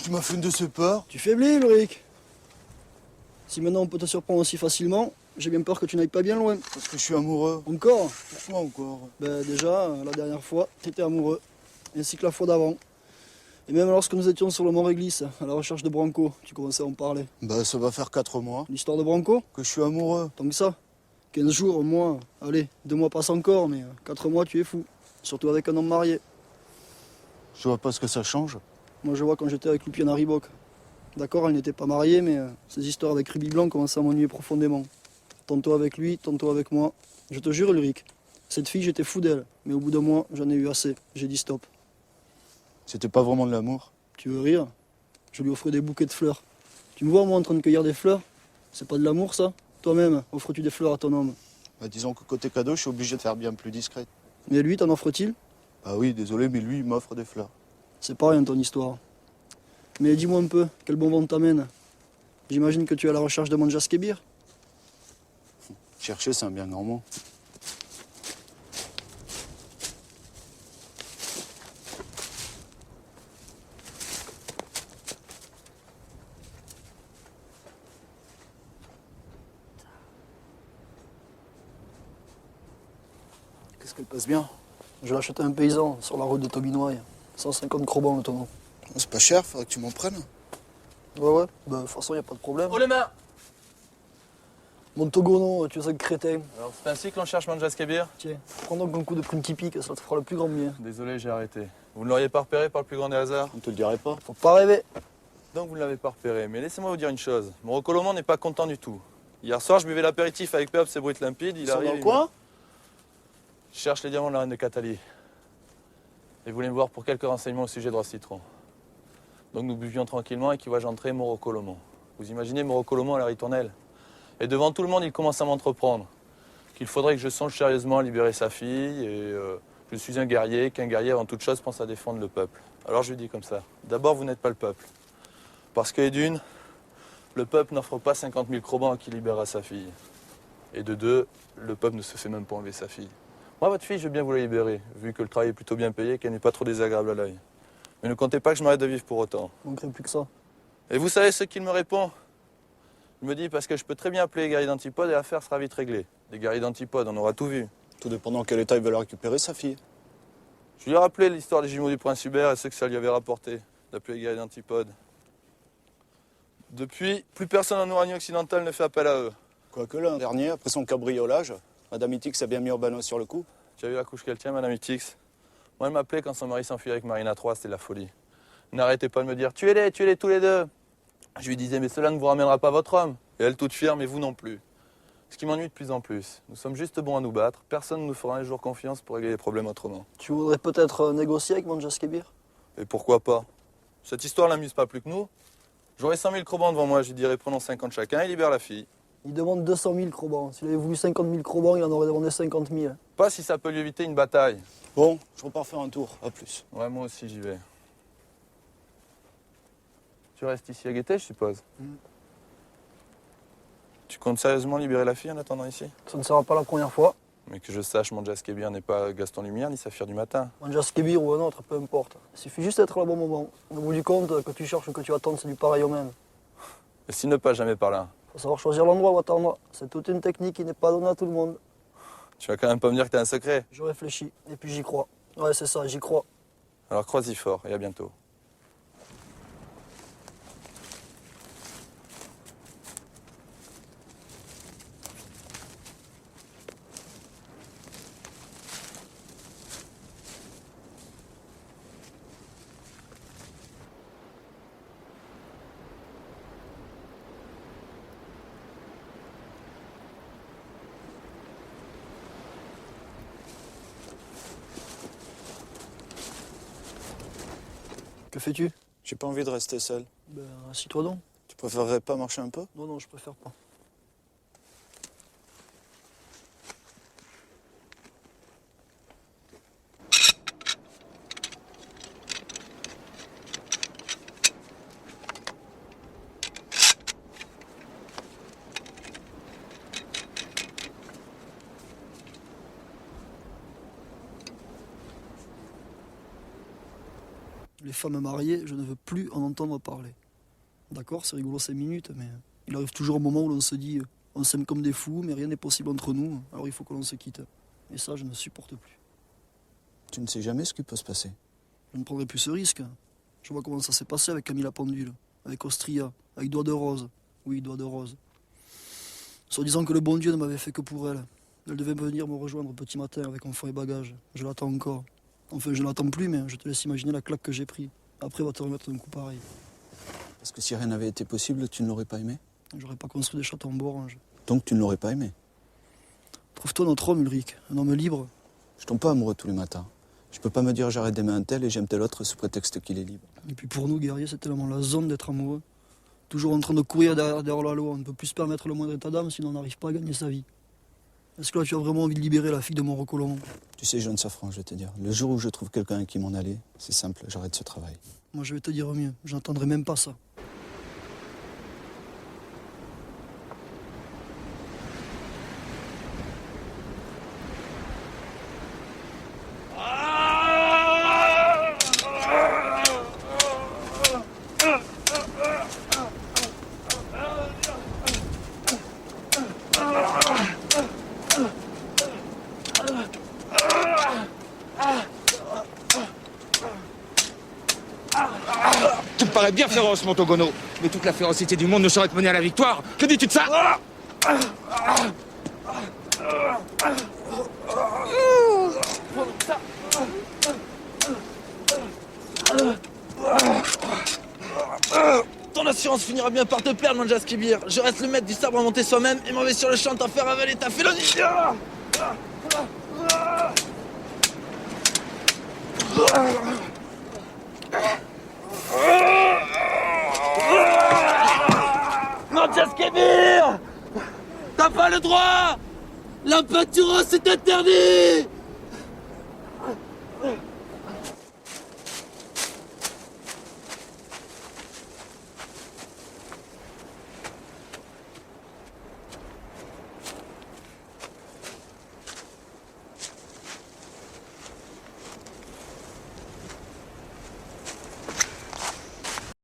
tu m'as fait de ce peur? Tu faiblis, Ulrich. Si maintenant on peut te surprendre aussi facilement, j'ai bien peur que tu n'ailles pas bien loin. Parce que je suis amoureux. Encore? Pourquoi encore? Ben déjà, la dernière fois, t'étais amoureux. Ainsi que la fois d'avant. Et même lorsque nous étions sur le Mont Réglisse, à la recherche de Branco, tu commençais à en parler. Bah ça va faire 4 mois L'histoire de Branco? que je suis amoureux. Tant que ça. 15 jours, un mois, allez, 2 mois passent encore, mais 4 mois, tu es fou. Surtout avec un homme marié. Je vois pas ce que ça change. Moi, je vois quand j'étais avec Lupiana Ribok. D'accord, elle n'était pas mariée, mais ces histoires avec Ruby Blanc commençaient à m'ennuyer profondément. Tantôt avec lui, tantôt avec moi. Je te jure, Ulrich, cette fille, j'étais fou d'elle. Mais au bout d'un mois, j'en ai eu assez. J'ai dit stop. C'était pas vraiment de l'amour. Tu veux rire? Je lui offrais des bouquets de fleurs. Tu me vois, moi, en train de cueillir des fleurs? C'est pas de l'amour, ça? Toi-même, offres-tu des fleurs à ton homme? Bah disons que côté cadeau, je suis obligé de faire bien plus discret. Mais lui, t'en offre-t-il? Bah oui, désolé, mais lui, il m'offre des fleurs. C'est pas rien, ton histoire. Mais dis-moi un peu, quel bon vent t'amène? J'imagine que tu es à la recherche de Manjas Kebir? Chercher, c'est un bien grand mot. Qu'est-ce qu'elle passe bien? Je l'ai acheté à un paysan sur la route de Tobinoy. 150 crobans le tonneau. C'est pas cher, faudrait que tu m'en prennes. Ouais, bah, de toute façon, y a pas de problème. Oh les mains! Mon Togono, tu es un crétin. Alors c'est ainsi que l'on cherche Manjas Kebir? Tiens, prends donc un coup de prune qui pique, ça te fera le plus grand bien. Désolé, j'ai arrêté. Vous ne l'auriez pas repéré par le plus grand des hasards? On te le dirait pas. Faut pas rêver. Donc vous ne l'avez pas repéré, mais laissez-moi vous dire une chose. Mon recollement n'est pas content du tout. Hier soir, je buvais l'apéritif avec Péops et Brut Limpide. Il Ils sont arrive. dans le coin? Je cherche les diamants de la reine de Catali. Et vous voulez me voir pour quelques renseignements au sujet de Roi Citron. Donc nous buvions tranquillement et qui vois j'entrer mon recollement. Vous imaginez mon recollement à la ritournelle? Et devant tout le monde, il commence à m'entreprendre. Qu'il faudrait que je songe sérieusement à libérer sa fille et je suis un guerrier, qu'un guerrier avant toute chose pense à défendre le peuple. Alors je lui dis comme ça. D'abord, vous n'êtes pas le peuple. Parce que d'une, le peuple n'offre pas 50 000 crobans à qui libérera sa fille. Et de deux, le peuple ne se fait même pas enlever sa fille. Moi, votre fille, je veux bien vous la libérer, vu que le travail est plutôt bien payé et qu'elle n'est pas trop désagréable à l'œil. Mais ne comptez pas que je m'arrête de vivre pour autant. Il manquerait plus que ça. Et vous savez ce qu'il me répond? Il me dit parce que je peux très bien appeler les guerriers d'Antipode et l'affaire sera vite réglée. Les guerriers d'Antipode, on aura tout vu. Tout dépendant quel état il veut la récupérer, sa fille. Je lui ai rappelé l'histoire des jumeaux du prince Hubert et ce que ça lui avait rapporté, d'appeler les guerriers d'Antipode. Depuis, plus personne en Ouranie occidentale ne fait appel à eux. Quoique l'an dernier, après son cabriolage, Madame Itix a bien mis Urbano sur le coup. Tu as vu la couche qu'elle tient, Madame Itix? Moi, elle m'appelait quand son mari s'enfuit avec Marina III, c'était la folie. N'arrêtez pas de me dire, tuez-les tous les deux. Je lui disais, mais cela ne vous ramènera pas votre homme. Et elle toute fière, mais vous non plus. Ce qui m'ennuie de plus en plus. Nous sommes juste bons à nous battre. Personne ne nous fera un jour confiance pour régler les problèmes autrement. Tu voudrais peut-être négocier avec Manjas Kebir? Et pourquoi pas? Cette histoire l'amuse pas plus que nous. J'aurais 100 000 crobans devant moi, je lui dirais prenons 50 chacun et libère la fille. Il demande 200 000 crobans. S'il avait voulu 50 000 crobans, il en aurait demandé 50 000. Pas si ça peut lui éviter une bataille. Bon, je repars faire un tour, à plus. Ouais, moi aussi j'y vais. Tu restes ici à guetter, je suppose. Tu comptes sérieusement libérer la fille en attendant ici? Ça ne sera pas la première fois. Mais que je sache, Manjas Kebir n'est pas Gaston Lumière ni Saphir du matin. Manjas Kebir ou un autre, peu importe. Il suffit juste d'être là au bon moment. Au bout du compte, que tu cherches ou que tu attendes, c'est du pareil au même. Et s'il ne passe jamais par là? Faut savoir choisir l'endroit où attendre. C'est toute une technique qui n'est pas donnée à tout le monde. Tu vas quand même pas me dire que t'as un secret. Je réfléchis, et puis j'y crois. Ouais, c'est ça, j'y crois. Alors crois-y fort et à bientôt. Que fais-tu? J'ai pas envie de rester seul. Ben, assis-toi donc. Tu préférerais pas marcher un peu? Non, je préfère pas. Les femmes mariées, je ne veux plus en entendre parler. D'accord, c'est rigolo 5 minutes, mais il arrive toujours un moment où l'on se dit on s'aime comme des fous, mais rien n'est possible entre nous, alors il faut que l'on se quitte. Et ça, je ne supporte plus. Tu ne sais jamais ce qui peut se passer. Je ne prendrai plus ce risque. Je vois comment ça s'est passé avec Camilla Pendule, avec Ostria, avec Doigt de Rose. Oui, Doigt de Rose. Soit disant que le bon Dieu ne m'avait fait que pour elle. Elle devait venir me rejoindre petit matin avec enfants et bagages. Je l'attends encore. Enfin, je ne l'attends plus, mais je te laisse imaginer la claque que j'ai pris. Après, va te remettre un coup pareil. Parce que si rien n'avait été possible, tu ne l'aurais pas aimé. J'aurais pas construit des châteaux en Borange. Donc tu ne l'aurais pas aimé. Trouve-toi notre homme, Ulrich. Un homme libre. Je tombe pas amoureux tous les matins. Je peux pas me dire j'arrête d'aimer un tel et j'aime tel autre sous prétexte qu'il est libre. Et puis pour nous, guerriers, c'est tellement la zone d'être amoureux. Toujours en train de courir derrière la loi. On ne peut plus se permettre le moindre état d'âme sinon on n'arrive pas à gagner sa vie. Est-ce que là tu as vraiment envie de libérer la fille de Montrecolomb? Tu sais, jeune safran, je vais te dire, le jour où je trouve quelqu'un qui m'en allait, c'est simple, j'arrête ce travail. Moi je vais te dire mieux, je n'entendrai même pas ça. Tu me parais bien féroce, Montogono. Mais toute la férocité du monde ne saurait te mener à la victoire. Que dis-tu de ça? Ton assurance finira bien par te perdre, mon Jaskibir. Je reste le maître du sabre à monter soi-même et m'en vais sur le champ t'en faire avaler ta félonie. Mon Jaskibir, t'as pas le droit. La pâturage c'est interdit.